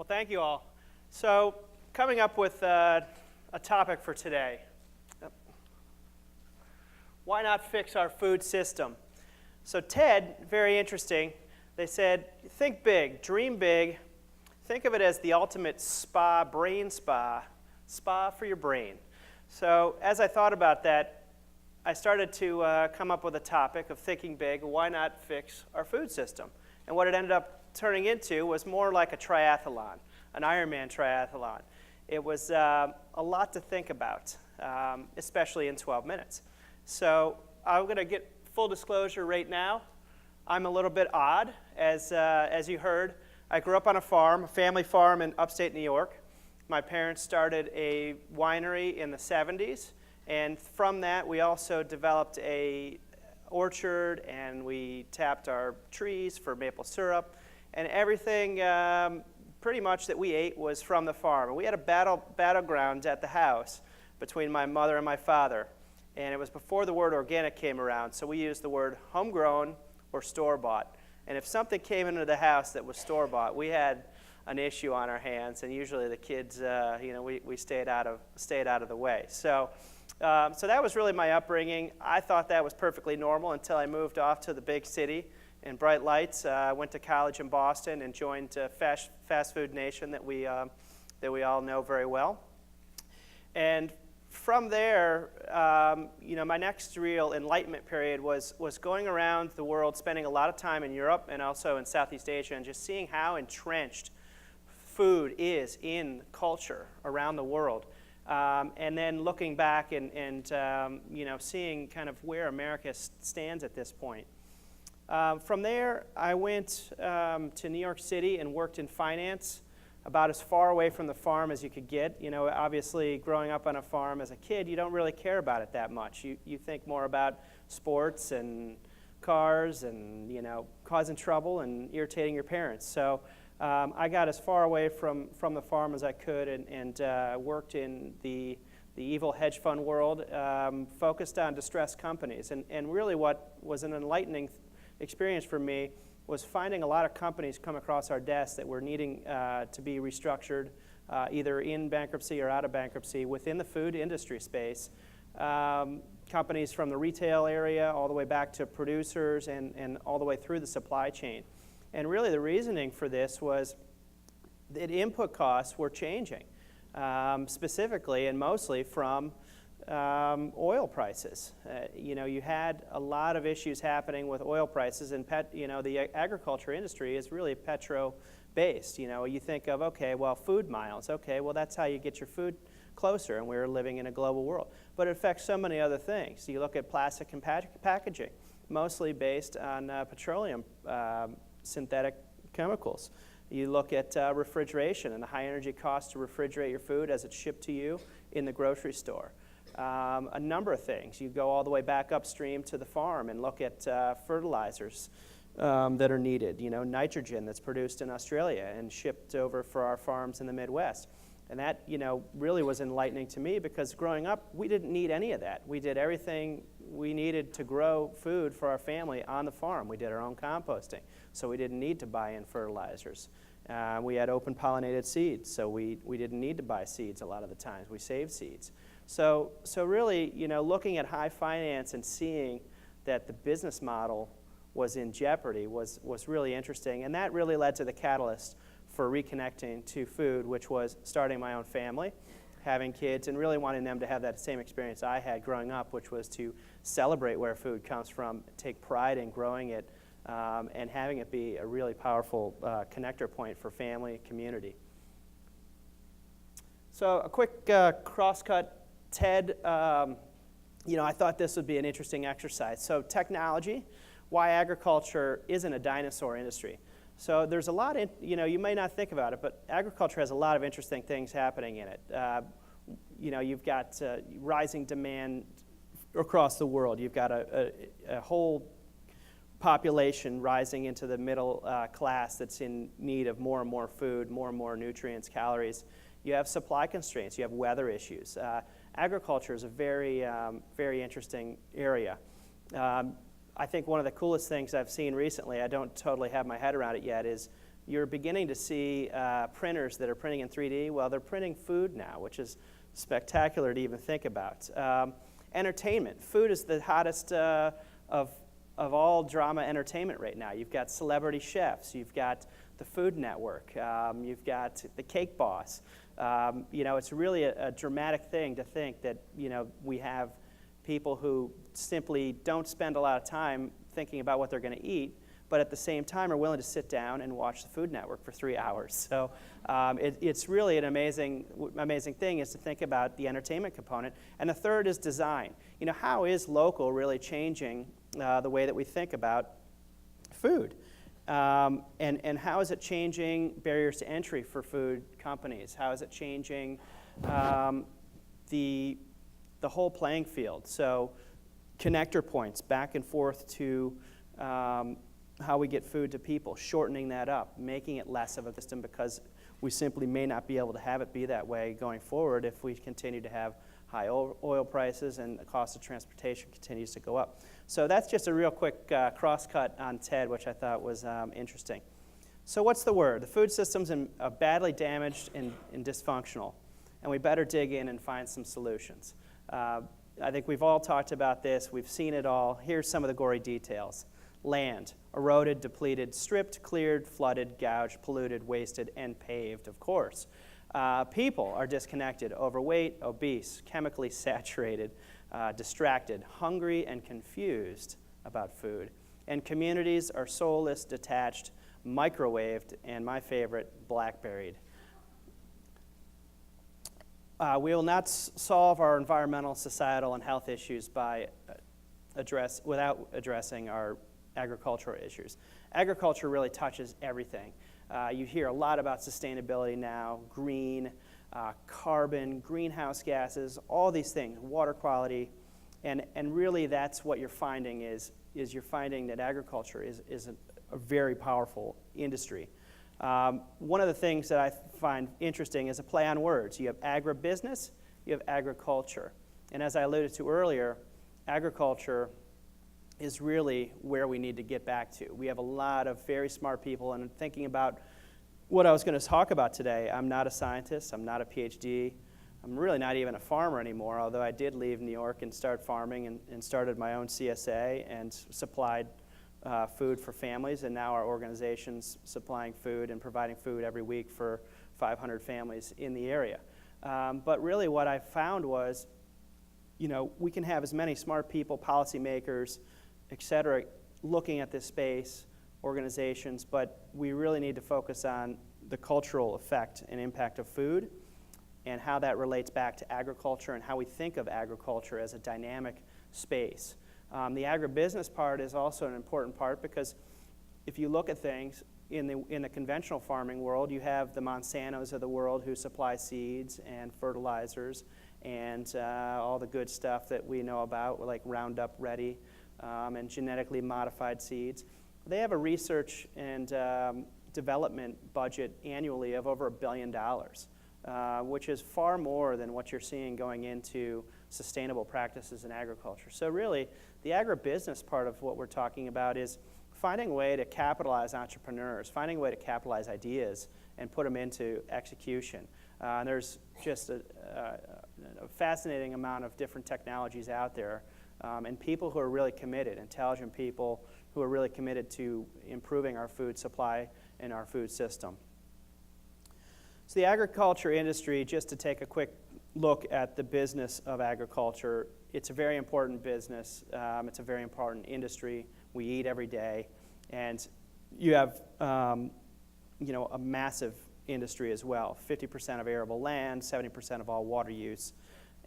Well, thank you all. So, coming up with a topic for today. Why not fix our food system? So TED, very interesting. They said, think big, dream big. Think of it as the ultimate spa, brain spa for your brain. So as I thought about that, I started to come up with a topic of thinking big. Why not fix our food system? And what it ended up turning into was more like a triathlon, an Ironman triathlon. It was a lot to think about, especially in 12 minutes. So I'm going to get full disclosure right now. I'm a little bit odd, as you heard. I grew up on a farm, a family farm in upstate New York. My parents started a winery in the 70s, and from that we also developed a orchard, and we tapped our trees for maple syrup, and everything pretty much that we ate was from the farm. And we had a battleground at the house between my mother and my father, and it was before the word organic came around, so we used the word homegrown or store-bought. And if something came into the house that was store-bought, we had an issue on our hands, and usually the kids, we stayed out of the way. So that was really my upbringing. I thought that was perfectly normal until I moved off to the big city in bright lights. I went to college in Boston and joined fast food nation that we all know very well. And from there, my next real enlightenment period was going around the world, spending a lot of time in Europe and also in Southeast Asia, and just seeing how entrenched food is in culture around the world. And then looking back and seeing kind of where America stands at this point. From there, I went to New York City and worked in finance, about as far away from the farm as you could get. Obviously, growing up on a farm as a kid, you don't really care about it that much. You think more about sports and cars and, causing trouble and irritating your parents. So I got as far away from the farm as I could and worked in the evil hedge fund world, focused on distressed companies. And really what was an enlightening experience for me was finding a lot of companies come across our desk that were needing to be restructured, either in bankruptcy or out of bankruptcy within the food industry space. Companies from the retail area all the way back to producers and all the way through the supply chain. And really the reasoning for this was that input costs were changing, specifically and mostly from oil prices. You had a lot of issues happening with oil prices, and the agriculture industry is really petro-based. You think of, okay, well, food miles. Okay, well, that's how you get your food closer, and we're living in a global world. But it affects so many other things. You look at plastic and packaging, mostly based on petroleum synthetic chemicals. You look at refrigeration and the high energy cost to refrigerate your food as it's shipped to you in the grocery store. A number of things. You go all the way back upstream to the farm and look at fertilizers that are needed, nitrogen that's produced in Australia and shipped over for our farms in the Midwest. And that, really was enlightening to me, because growing up, we didn't need any of that. We did everything we needed to grow food for our family on the farm. We did our own composting, so we didn't need to buy in fertilizers. We had open pollinated seeds, so we didn't need to buy seeds a lot of the times. We saved seeds. So really, looking at high finance and seeing that the business model was in jeopardy was really interesting. And that really led to the catalyst for reconnecting to food, which was starting my own family, having kids, and really wanting them to have that same experience I had growing up, which was to celebrate where food comes from, take pride in growing it, and having it be a really powerful connector point for family, community. So a quick cross-cut TED, I thought this would be an interesting exercise. So technology, why agriculture isn't a dinosaur industry. So there's a lot, you may not think about it, but agriculture has a lot of interesting things happening in it. You've got rising demand across the world. You've got a whole population rising into the middle class that's in need of more and more food, more and more nutrients, calories. You have supply constraints. You have weather issues. Agriculture is a very, very interesting area. I think one of the coolest things I've seen recently, I don't totally have my head around it yet, is you're beginning to see printers that are printing in 3D. Well, they're printing food now, which is spectacular to even think about. Entertainment. Food is the hottest of all drama entertainment right now. You've got celebrity chefs. You've got the Food Network. You've got the Cake Boss. It's really a dramatic thing to think that, we have people who simply don't spend a lot of time thinking about what they're going to eat, but at the same time are willing to sit down and watch the Food Network for 3 hours. So it's really an amazing thing is to think about the entertainment component. And the third is design. How is local really changing the way that we think about food? And how is it changing barriers to entry for food companies? How is it changing the whole playing field? So connector points back and forth to how we get food to people, shortening that up, making it less of a system because we simply may not be able to have it be that way going forward if we continue to have high oil prices and the cost of transportation continues to go up. So that's just a real quick cross-cut on TED, which I thought was interesting. So what's the word? The food system's badly damaged and dysfunctional, and we better dig in and find some solutions. I think we've all talked about this. We've seen it all. Here's some of the gory details. Land, eroded, depleted, stripped, cleared, flooded, gouged, polluted, wasted, and paved, of course. People are disconnected, overweight, obese, chemically saturated, distracted, hungry, and confused about food. And communities are soulless, detached, microwaved, and my favorite, blackberried. We will not solve our environmental, societal, and health issues without addressing our agricultural issues. Agriculture really touches everything. You hear a lot about sustainability now, green, carbon, greenhouse gases, all these things, water quality, and really that's what you're finding is you're finding that agriculture is a very powerful industry. One of the things that I find interesting is a play on words. You have agribusiness, you have agriculture. And as I alluded to earlier, agriculture is really where we need to get back to. We have a lot of very smart people, and thinking about what I was going to talk about today, I'm not a scientist, I'm not a PhD, I'm really not even a farmer anymore, although I did leave New York and start farming and started my own CSA and supplied food for families, and now our organization's supplying food and providing food every week for 500 families in the area. But really what I found was, we can have as many smart people, policymakers, et cetera, looking at this space, organizations, but we really need to focus on the cultural effect and impact of food and how that relates back to agriculture and how we think of agriculture as a dynamic space. The agribusiness part is also an important part because if you look at things in the conventional farming world, you have the Monsantos of the world who supply seeds and fertilizers and all the good stuff that we know about, like Roundup Ready and genetically modified seeds. They have a research and development budget annually of over $1 billion, which is far more than what you're seeing going into sustainable practices in agriculture. So really, the agribusiness part of what we're talking about is finding a way to capitalize entrepreneurs, finding a way to capitalize ideas and put them into execution. And there's just a fascinating amount of different technologies out there and people who are really committed, intelligent people who are really committed to improving our food supply and our food system. So the agriculture industry, just to take a quick look at the business of agriculture, it's a very important business. It's a very important industry. We eat every day. And you have a massive industry as well, 50% of arable land, 70% of all water use.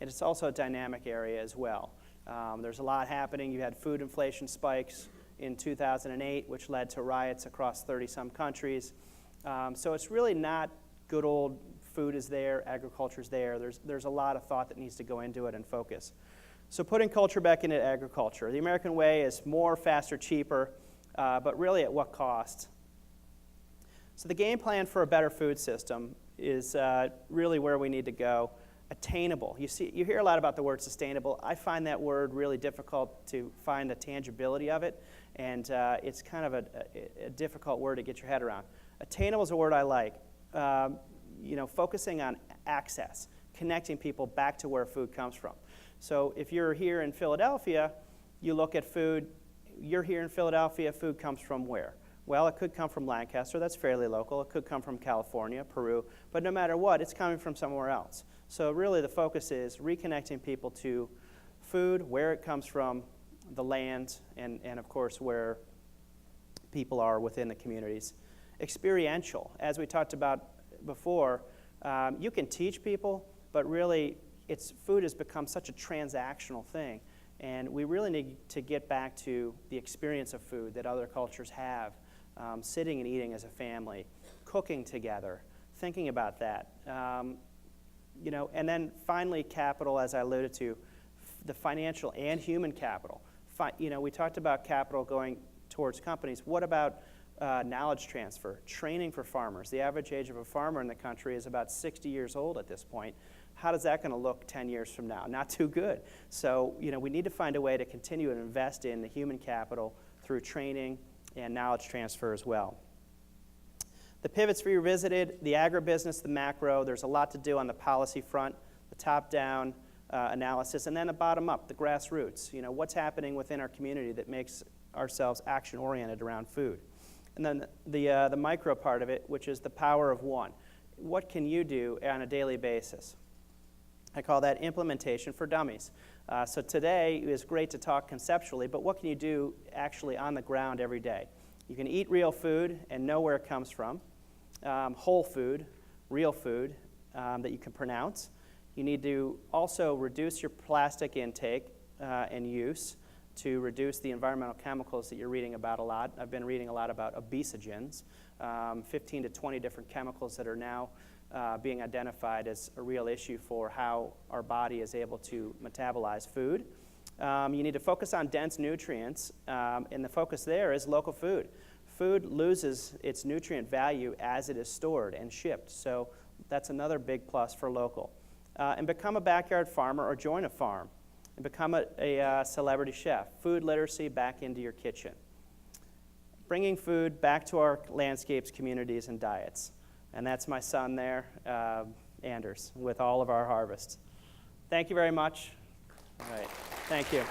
And it's also a dynamic area as well. There's a lot happening. You had food inflation spikes in 2008, which led to riots across 30-some countries. So it's really not good old food is there, agriculture is there. There's a lot of thought that needs to go into it and focus. So putting culture back into agriculture. The American way is more, faster, cheaper, but really at what cost? So the game plan for a better food system is really where we need to go. Attainable. You hear a lot about the word sustainable. I find that word really difficult to find the tangibility of it, and it's kind of a difficult word to get your head around. Attainable is a word I like. Focusing on access, connecting people back to where food comes from. So if you're here in Philadelphia, you look at food, you're here in Philadelphia, food comes from where? Well, it could come from Lancaster, that's fairly local. It could come from California, Peru, but no matter what, it's coming from somewhere else. So really the focus is reconnecting people to food, where it comes from, the land, and of course where people are within the communities. Experiential, as we talked about before, you can teach people, but really food has become such a transactional thing, and we really need to get back to the experience of food that other cultures have, sitting and eating as a family, cooking together, thinking about that. And then finally capital, as I alluded to, the financial and human capital. We talked about capital going towards companies. What about knowledge transfer, training for farmers? The average age of a farmer in the country is about 60 years old at this point. How does that going to look 10 years from now? Not too good. So, we need to find a way to continue to invest in the human capital through training and knowledge transfer as well. The pivots we revisited, the agribusiness, the macro. There's a lot to do on the policy front, the top-down analysis, and then the bottom-up, the grassroots. What's happening within our community that makes ourselves action-oriented around food. And then the micro part of it, which is the power of one. What can you do on a daily basis? I call that implementation for dummies. So today is great to talk conceptually, but what can you do actually on the ground every day? You can eat real food and know where it comes from, whole food, real food that you can pronounce. You need to also reduce your plastic intake and use to reduce the environmental chemicals that you're reading about a lot. I've been reading a lot about obesogens, 15 to 20 different chemicals that are now being identified as a real issue for how our body is able to metabolize food. You need to focus on dense nutrients, and the focus there is local food. Food loses its nutrient value as it is stored and shipped, so that's another big plus for local. And become a backyard farmer or join a farm and become a celebrity chef. Food literacy back into your kitchen. Bringing food back to our landscapes, communities, and diets. And that's my son there, Anders, with all of our harvests. Thank you very much. All right, thank you.